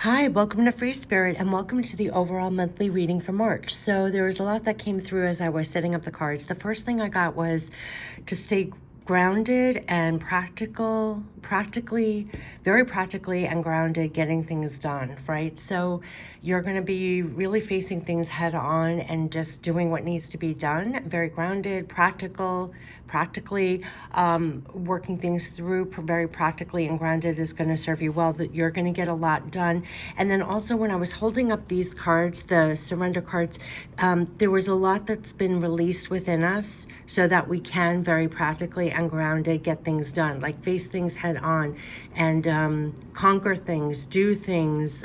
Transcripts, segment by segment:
Hi, welcome to Free Spirit and welcome to the overall monthly reading for March. So there was a lot that came through as I was setting up the cards. The first thing I got was to stay grounded and very practically and grounded, getting things done, right? So you're going to be really facing things head on and just doing what needs to be done. Very grounded, practically working things through very practically and grounded is going to serve you well. That you're going to get a lot done. And then also when I was holding up these cards, the surrender cards, there was a lot that's been released within us so that we can very practically and grounded get things done, like face things head on and conquer things, do things,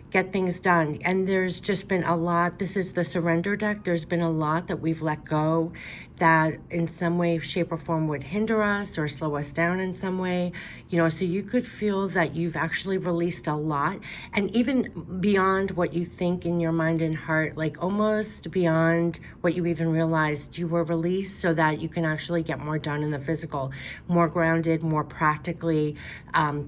get things done. And there's just been a lot. This is the surrender deck. There's been a lot that we've let go that in some way, shape, or form would hinder us or slow us down in some way. So you could feel that you've actually released a lot, and even beyond what you think in your mind and heart, like almost beyond what you even realized, you were released so that you can actually get more done in the physical, more grounded, more practically,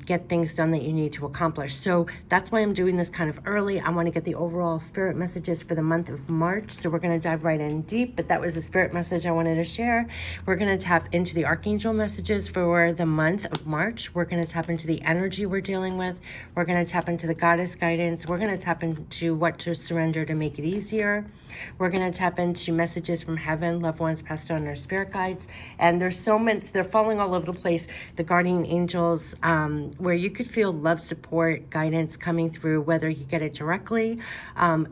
get things done that you need to accomplish. So that's why I'm doing this kind of early. I want to get the overall spirit messages for the month of March. So we're going to dive right in deep, but that was a spirit message I wanted to share. We're going to tap into the Archangel messages for the month of March. We're going to tap into the energy we're dealing with. We're going to tap into the goddess guidance. We're going to tap into what to surrender to make it easier. We're going to tap into messages from heaven, loved ones passed on, our spirit guides. And there's so many, they're falling all over the place. The guardian angels, where you could feel love, support, guidance coming through, whether you get it directly.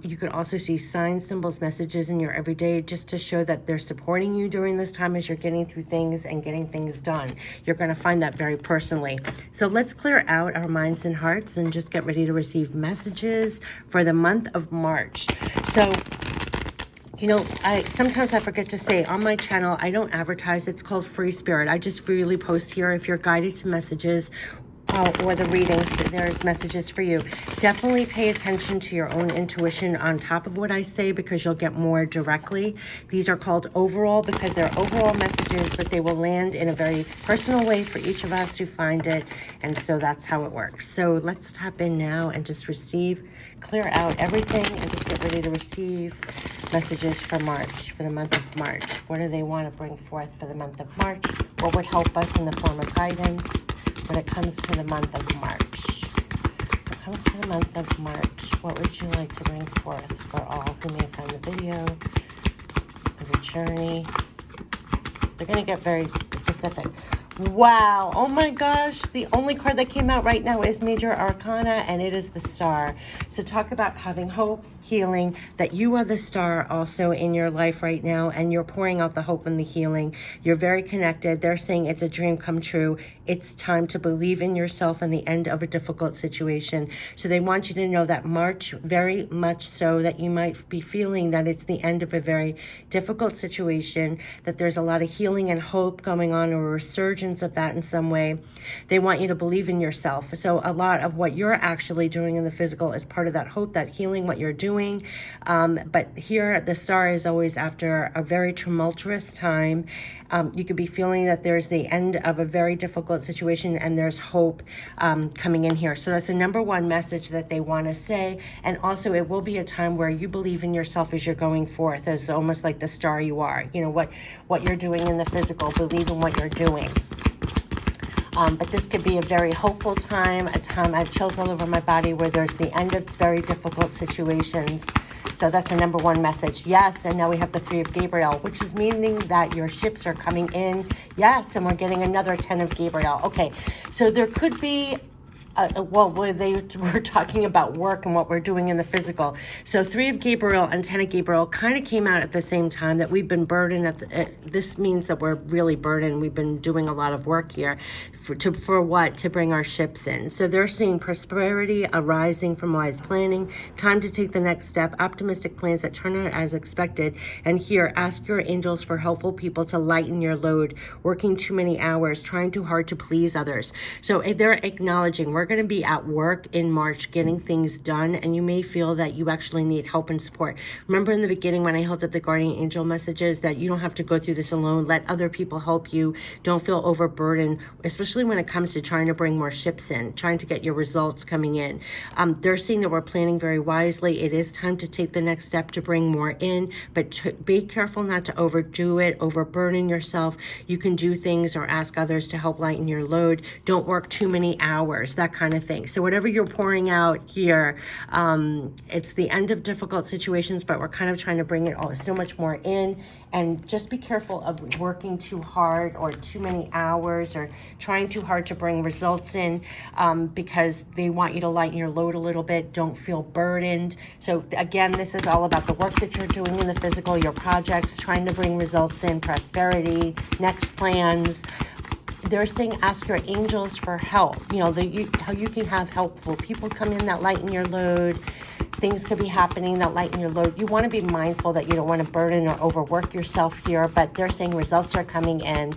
You could also see signs, symbols, messages in your everyday just to show that they're supporting you during this time as you're getting through things and getting things done. You're going to find that very personally. So let's clear out our minds and hearts and just get ready to receive messages for the month of March. So sometimes I forget to say on my channel, I don't advertise. It's called Free Spirit. I just freely post here. If you're guided to messages or the readings, there's messages for you. Definitely pay attention to your own intuition on top of what I say, because you'll get more directly. These are called overall because they're overall messages, but they will land in a very personal way for each of us who find it. And so that's how it works. So let's tap in now and just receive, clear out everything and just get ready to receive messages for March, for the month of March. What do they want to bring forth for the month of March? What would help us in the form of guidance when it comes to the month of March? When it comes to the month of March, what would you like to bring forth for all who may find the video, for the journey? They're going to get very specific. Wow. Oh my gosh. The only card that came out right now is Major Arcana, and it is the Star. So talk about having hope, healing, that you are the star also in your life right now, and you're pouring out the hope and the healing. You're very connected. They're saying it's a dream come true. It's time to believe in yourself and the end of a difficult situation. So they want you to know that March, very much so, that you might be feeling that it's the end of a very difficult situation, that there's a lot of healing and hope going on, or a resurgence of that in some way. They want you to believe in yourself. So a lot of what you're actually doing in the physical is part of that hope, that healing, what you're doing. But here the star is always after a very tumultuous time. You could be feeling that there's the end of a very difficult situation and there's hope coming in here. So that's a number one message that they want to say. And also it will be a time where you believe in yourself as you're going forth, as almost like the star you are. What you're doing in the physical, believe in what you're doing. But this could be a very hopeful time, a time, I have chills all over my body, where there's the end of very difficult situations. So that's the number one message. Yes, and now we have the 3 of Gabriel, which is meaning that your ships are coming in. Yes, and we're getting another 10 of Gabriel. Okay, so there could be where they were talking about work and what we're doing in the physical. So 3 of Gabriel and 10 of Gabriel kind of came out at the same time, that we've been burdened. This means that we're really burdened. We've been doing a lot of work here for what? To bring our ships in. So they're seeing prosperity arising from wise planning, time to take the next step, optimistic plans that turn out as expected. And here, ask your angels for helpful people to lighten your load, working too many hours, trying too hard to please others. So they're acknowledging we're are going to be at work in March getting things done, and you may feel that you actually need help and support. Remember in the beginning when I held up the guardian angel messages that you don't have to go through this alone. Let other people help you. Don't feel overburdened, especially when it comes to trying to bring more ships in, trying to get your results coming in. They're saying that we're planning very wisely. It is time to take the next step to bring more in, but be careful not to overdo it, overburden yourself. You can do things or ask others to help lighten your load. Don't work too many hours, that kind of thing. So whatever you're pouring out here, it's the end of difficult situations, but we're kind of trying to bring it all so much more in. And just be careful of working too hard or too many hours or trying too hard to bring results in, because they want you to lighten your load a little bit. Don't feel burdened. So again, this is all about the work that you're doing in the physical, your projects, trying to bring results in, prosperity, next plans. They're saying ask your angels for help. You know, how you can have helpful people come in that lighten your load. Things could be happening that lighten your load. You want to be mindful that you don't want to burden or overwork yourself here, but they're saying results are coming in.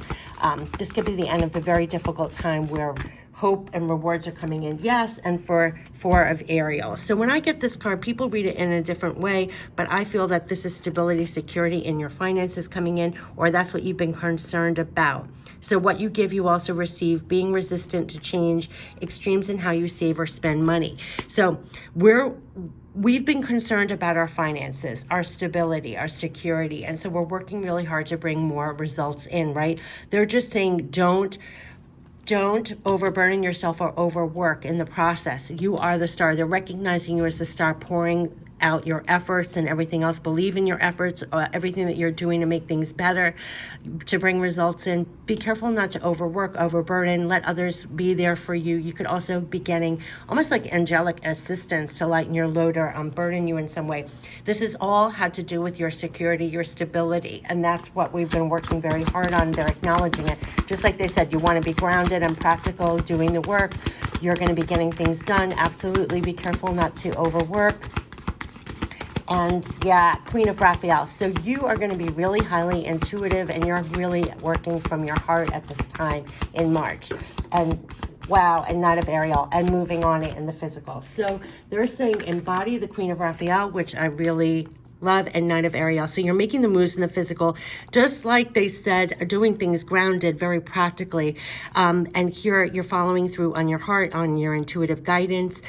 This could be the end of a very difficult time where hope and rewards are coming in. Yes, and for Four of Ariel. So when I get this card, people read it in a different way, but I feel that this is stability, security in your finances coming in, or that's what you've been concerned about. So what you give, you also receive, being resistant to change, extremes in how you save or spend money. So we've been concerned about our finances, our stability, our security, and so we're working really hard to bring more results in, right? They're just saying don't overburden yourself or overwork in the process. You are the star. They're recognizing you as the star, pouring out your efforts and everything else. Believe in your efforts, everything that you're doing to make things better, to bring results in. Be careful not to overwork, overburden. Let others be there for you. You could also be getting almost like angelic assistance to lighten your load or burden you in some way. This is all had to do with your security, your stability, and that's what we've been working very hard on. They're acknowledging it. Just like they said, you want to be grounded and practical, doing the work. You're going to be getting things done. Absolutely be careful not to overwork. And yeah, Queen of Raphael. So you are going to be really highly intuitive and you're really working from your heart at this time in March. And wow, and Knight of Ariel, and moving on it in the physical. So they're saying embody the Queen of Raphael, which I really love, and Knight of Ariel. So you're making the moves in the physical, just like they said, doing things grounded, very practically. And here you're following through on your heart, on your intuitive guidance.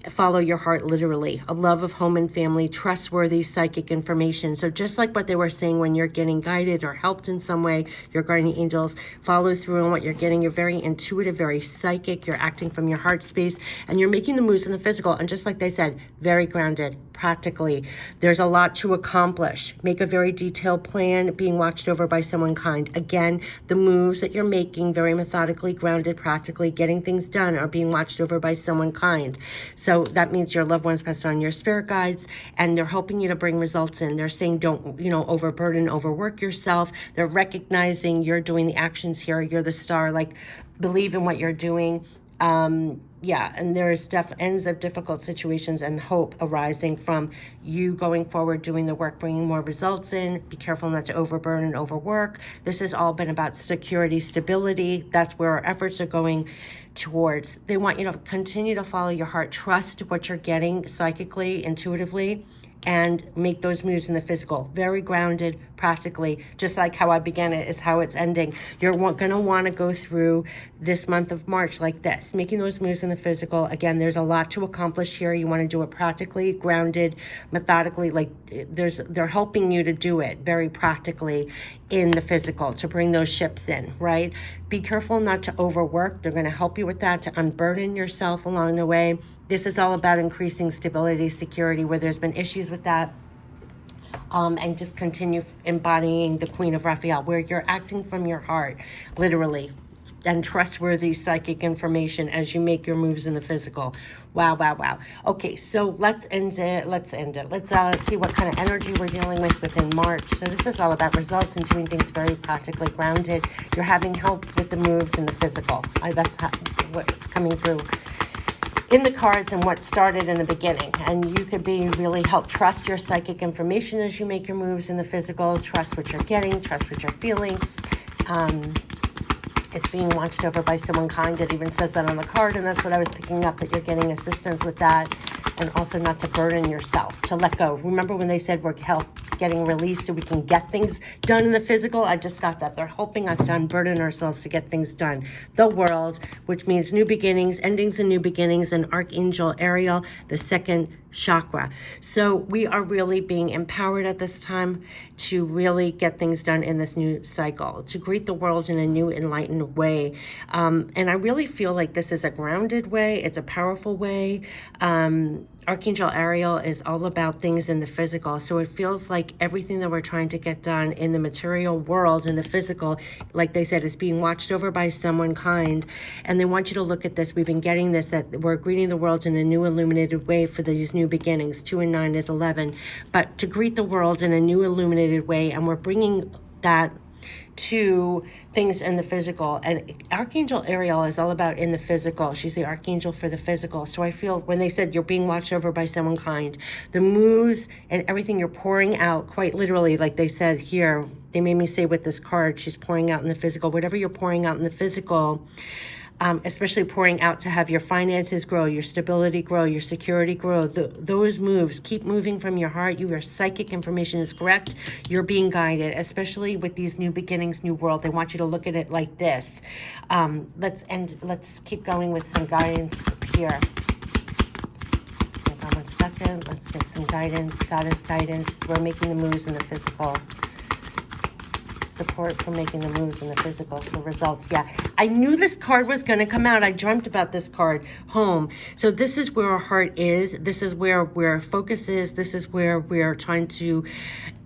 Follow your heart literally, a love of home and family, trustworthy psychic information. So just like what they were saying when you're getting guided or helped in some way, your guardian angels follow through on what you're getting. You're very intuitive, very psychic. You're acting from your heart space and you're making the moves in the physical. And just like they said, very grounded, practically. There's a lot to accomplish. Make a very detailed plan, being watched over by someone kind. Again, the moves that you're making, very methodically, grounded, practically, getting things done, are being watched over by someone kind. So that means your loved ones passed on, your spirit guides, and they're helping you to bring results in. They're saying don't, overburden, overwork yourself. They're recognizing you're doing the actions here. You're the star, like believe in what you're doing. And there is ends of difficult situations and hope arising from you going forward, doing the work, bringing more results in. Be careful not to overburden and overwork. This has all been about security, stability. That's where our efforts are going towards. They want you to continue to follow your heart, trust what you're getting psychically, intuitively, and make those moves in the physical. Very grounded, practically, just like how I began it is how it's ending. You're going to want to go through this month of March like this, making those moves in the physical. Again, there's a lot to accomplish here. You want to do it practically, grounded, methodically, like they're helping you to do it very practically in the physical to bring those ships in, right? Be careful not to overwork. They're going to help you with that, to unburden yourself along the way. This is all about increasing stability, security, where there's been issues with that. And just continue embodying the Queen of Raphael, where you're acting from your heart, literally, and trustworthy psychic information as you make your moves in the physical. Wow, wow, wow. Okay, so let's end it. Let's see what kind of energy we're dealing with within March. So this is all about results and doing things very practically grounded. You're having help with the moves in the physical. That's what's coming through in the cards and what started in the beginning. And you could be really help trust your psychic information as you make your moves in the physical. Trust what you're getting, trust what you're feeling. It's being watched over by someone kind. It even says that on the card, and that's what I was picking up, that you're getting assistance with that. And also not to burden yourself, to let go. Remember when they said we're getting released so we can get things done in the physical? I just got that. They're helping us to unburden ourselves to get things done. The world, which means new beginnings, endings and new beginnings, and Archangel Ariel, the second chakra. So we are really being empowered at this time to really get things done in this new cycle, to greet the world in a new enlightened way. And I really feel like this is a grounded way. It's a powerful way. Archangel Ariel is all about things in the physical. So it feels like everything that we're trying to get done in the material world, in the physical, like they said, is being watched over by someone kind. And they want you to look at this. We've been getting this, that we're greeting the world in a new illuminated way for these new beginnings. 2 and 9 is 11. But to greet the world in a new illuminated way, and we're bringing that to things in the physical. And Archangel Ariel is all about in the physical. She's the archangel for the physical. So I feel when they said you're being watched over by someone kind, the moves and everything you're pouring out, quite literally, like they said here, they made me say with this card, she's pouring out in the physical. Whatever you're pouring out in the physical, especially pouring out to have your finances grow, your stability grow, your security grow. Those moves, keep moving from your heart. Your psychic information is correct. You're being guided, especially with these new beginnings, new world. They want you to look at it like this. Let's keep going with some guidance here. Hold on 1 second. Let's get some guidance, goddess guidance. We're making the moves in the physical. Support for making the moves in the physical, the results. Yeah, I knew this card was going to come out. I dreamt about this card, home. So this is where our heart is. This is where our focus is. This is where we're trying to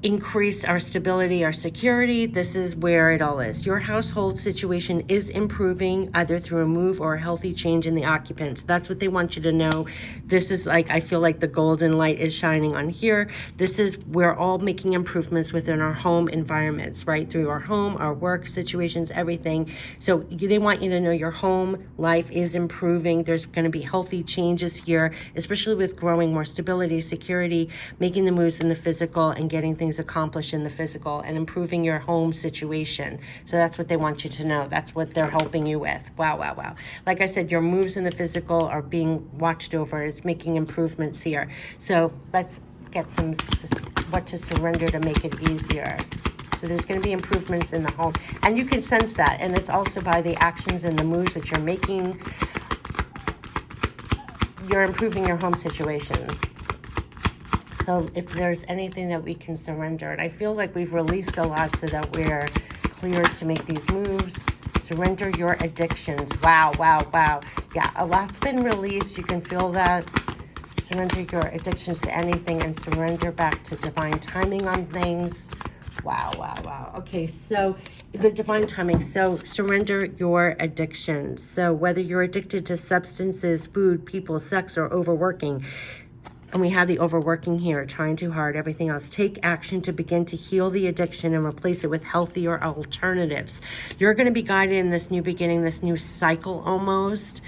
increase our stability, our security. This is where it all is. Your household situation is improving either through a move or a healthy change in the occupants. That's what they want you to know. This is like, I feel like the golden light is shining on here. This is, we're all making improvements within our home environments, right? Through our home, our work situations, everything. So they want you to know your home life is improving. There's going to be healthy changes here, especially with growing more stability, security, making the moves in the physical and getting things accomplished in the physical and improving your home situation. So that's what they want you to know. That's what they're helping you with. Wow, wow, wow. Like I said, your moves in the physical are being watched over. It's making improvements here. So let's get some what to surrender to make it easier. So there's going to be improvements in the home. And you can sense that. And it's also by the actions and the moves that you're making. You're improving your home situations. So if there's anything that we can surrender, and I feel like we've released a lot so that we're clear to make these moves. Surrender your addictions. Wow, wow, wow. Yeah, a lot's been released. You can feel that. Surrender your addictions to anything and surrender back to divine timing on things. Wow, wow, wow. Okay, so the divine timing. So surrender your addictions. So whether you're addicted to substances, food, people, sex, or overworking, and we have the overworking here, trying too hard, everything else. Take action to begin to heal the addiction and replace it with healthier alternatives. You're going to be guided in this new beginning, this new cycle almost,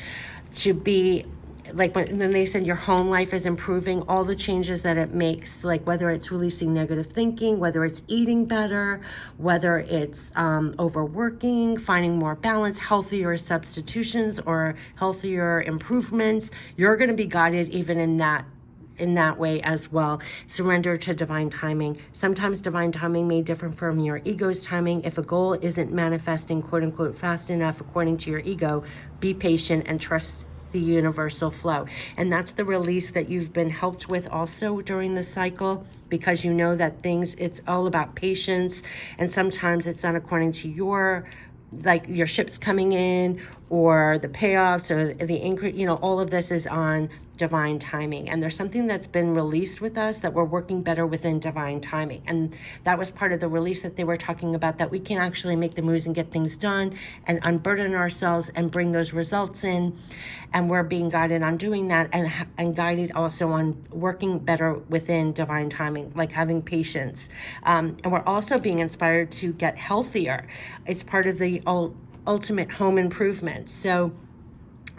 to be like when they said your home life is improving, all the changes that it makes, like whether it's releasing negative thinking, whether it's eating better, whether it's overworking, finding more balance, healthier substitutions or healthier improvements. You're going to be guided even in that way as well. Surrender to divine timing. Sometimes divine timing may differ from your ego's timing. If a goal isn't manifesting quote unquote fast enough according to your ego, be patient and trust the universal flow. And that's the release that you've been helped with also during the cycle, because you know that it's all about patience, and sometimes it's not according to your ships coming in or the payoffs or the increase, all of this is on divine timing. And there's something that's been released with us that we're working better within divine timing. And that was part of the release that they were talking about, that we can actually make the moves and get things done and unburden ourselves and bring those results in. And we're being guided on doing that, and guided also on working better within divine timing, like having patience. And we're also being inspired to get healthier. It's part of the ultimate home improvement. So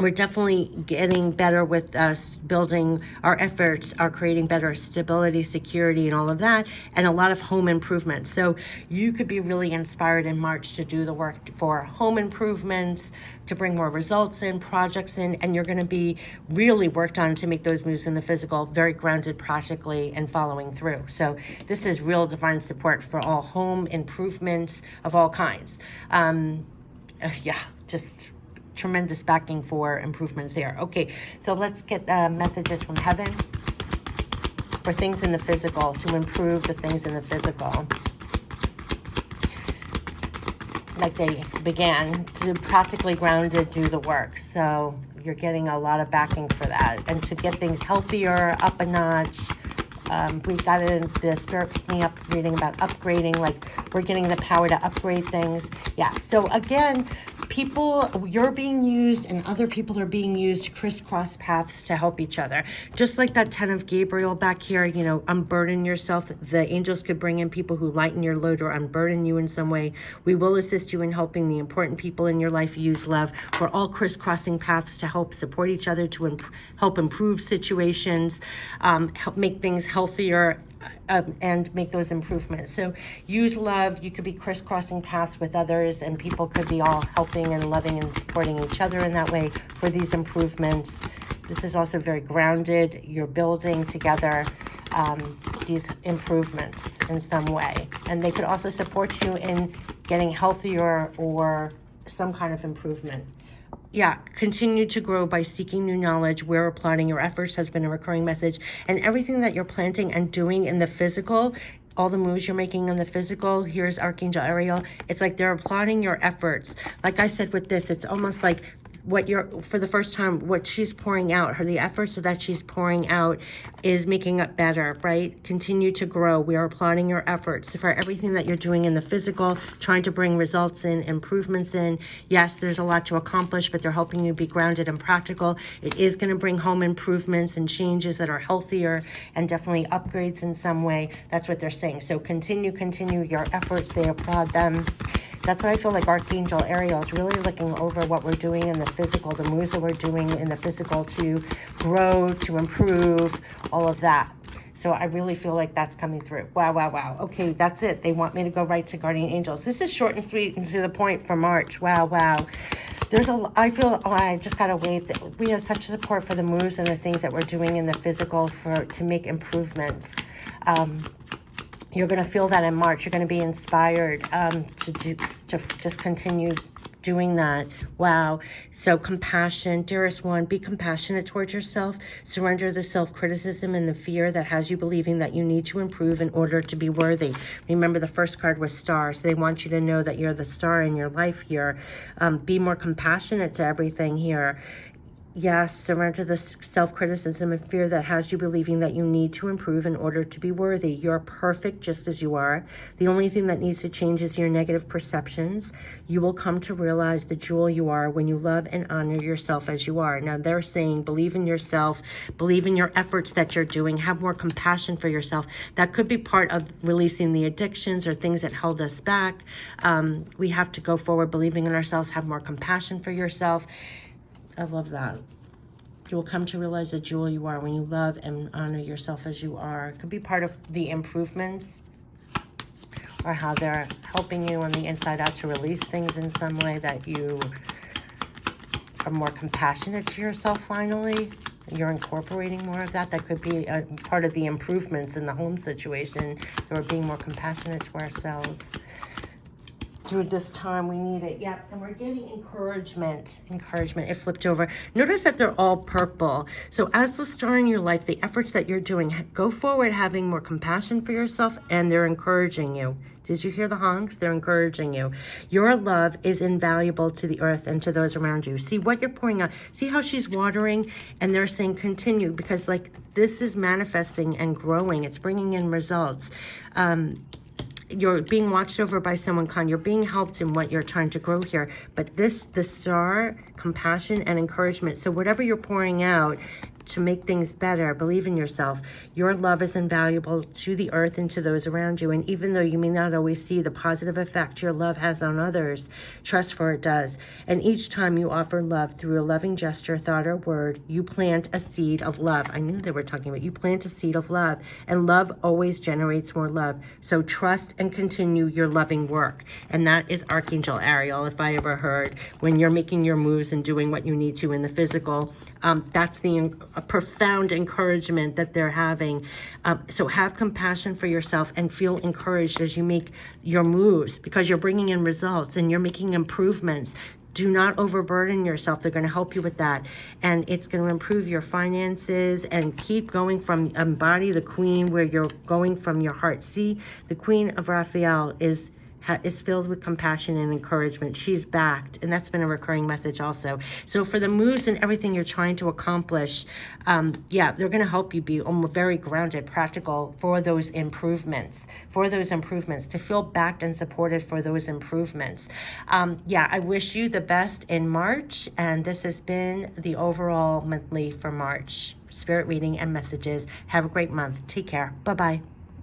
we're definitely getting better with us building our efforts, are creating better stability, security, and all of that, and a lot of home improvements. So you could be really inspired in March to do the work for home improvements, to bring more results in, projects in, and you're going to be really worked on to make those moves in the physical, very grounded practically and following through. So this is real divine support for all home improvements of all kinds. Yeah, just tremendous backing for improvements there. Okay, so let's get messages from heaven for things in the physical, to improve the things in the physical. Like they began to practically grounded do the work. So you're getting a lot of backing for that. And to get things healthier, up a notch. We got it in the spirit picking up, reading about upgrading, like we're getting the power to upgrade things. Yeah, so again, people, you're being used and other people are being used, crisscross paths to help each other. Just like that 10 of Gabriel back here, you know, unburden yourself. The angels could bring in people who lighten your load or unburden you in some way. We will assist you in helping the important people in your life use love. We're all crisscrossing paths to help support each other, to help improve situations, help make things healthier, and make those improvements. So use love. You could be crisscrossing paths with others, and people could be all helping and loving and supporting each other in that way for these improvements. This is also very grounded. You're building together these improvements in some way. And they could also support you in getting healthier or some kind of improvement. Yeah, continue to grow by seeking new knowledge. We're applauding your efforts has been a recurring message. And everything that you're planting and doing in the physical, all the moves you're making in the physical, here's Archangel Ariel. It's like they're applauding your efforts. Like I said with this, it's almost like what you're, for the first time, what she's pouring out, the efforts that she's pouring out is making it better, right? Continue to grow. We are applauding your efforts for everything that you're doing in the physical, trying to bring results in, improvements in. Yes, there's a lot to accomplish, but they're helping you be grounded and practical. It is going to bring home improvements and changes that are healthier and definitely upgrades in some way. That's what they're saying. So continue your efforts. They applaud them. That's what I feel like Archangel Ariel is really looking over what we're doing in the physical, the moves that we're doing in the physical to grow, to improve, all of that. So I really feel like that's coming through. Wow. Okay, that's it. They want me to go right to Guardian Angels. This is short and sweet and to the point for March. Wow. I feel, I just got to wait. We have such support for the moves and the things that we're doing in the physical to make improvements. You're going to feel that in March. You're going to be inspired to just continue doing that. Wow. So compassion, dearest one, be compassionate towards yourself. Surrender the self-criticism and the fear that has you believing that you need to improve in order to be worthy. Remember, the first card was star. So they want you to know that you're the star in your life here. Be more compassionate to everything here. Yes, surrender the self-criticism and fear that has you believing that you need to improve in order to be worthy. You're perfect just as you are. The only thing that needs to change is your negative perceptions. You will come to realize the jewel you are when you love and honor yourself as you are. Now, they're saying believe in yourself, believe in your efforts that you're doing, have more compassion for yourself. That could be part of releasing the addictions or things that held us back. We have to go forward believing in ourselves, have more compassion for yourself. I love that. You will come to realize the jewel you are when you love and honor yourself as you are. It could be part of the improvements or how they're helping you on the inside out to release things in some way, that you are more compassionate to yourself finally. You're incorporating more of that. That could be a part of the improvements in the home situation. We're being more compassionate to ourselves. Through this time, we need it. Yeah, and we're getting encouragement. It flipped over. Notice that they're all purple. So as the star in your life, the efforts that you're doing, go forward having more compassion for yourself, and they're encouraging you. Did you hear the honks? They're encouraging you. Your love is invaluable to the earth and to those around you. See what you're pouring out. See how she's watering, and they're saying continue, because like this is manifesting and growing. It's bringing in results. You're being watched over by someone kind. You're being helped in what you're trying to grow here. But the star, compassion and encouragement. So whatever you're pouring out, to make things better. Believe in yourself. Your love is invaluable to the earth and to those around you. And even though you may not always see the positive effect your love has on others, trust for it does. And each time you offer love through a loving gesture, thought, or word, you plant a seed of love. I knew they were talking about you plant a seed of love, and love always generates more love. So trust and continue your loving work. And that is Archangel Ariel, if I ever heard, when you're making your moves and doing what you need to in the physical. That's the profound encouragement that they're having. So have compassion for yourself and feel encouraged as you make your moves, because you're bringing in results and you're making improvements. Do not overburden yourself. They're going to help you with that. And it's going to improve your finances, and keep going from embody the queen, where you're going from your heart. See, the Queen of Raphael is filled with compassion and encouragement. She's backed, and that's been a recurring message also. So for the moves and everything you're trying to accomplish, they're going to help you be very grounded, practical for those improvements, to feel backed and supported for those improvements. I wish you the best in March, and this has been the overall monthly for March. Spirit reading and messages. Have a great month. Take care. Bye-bye.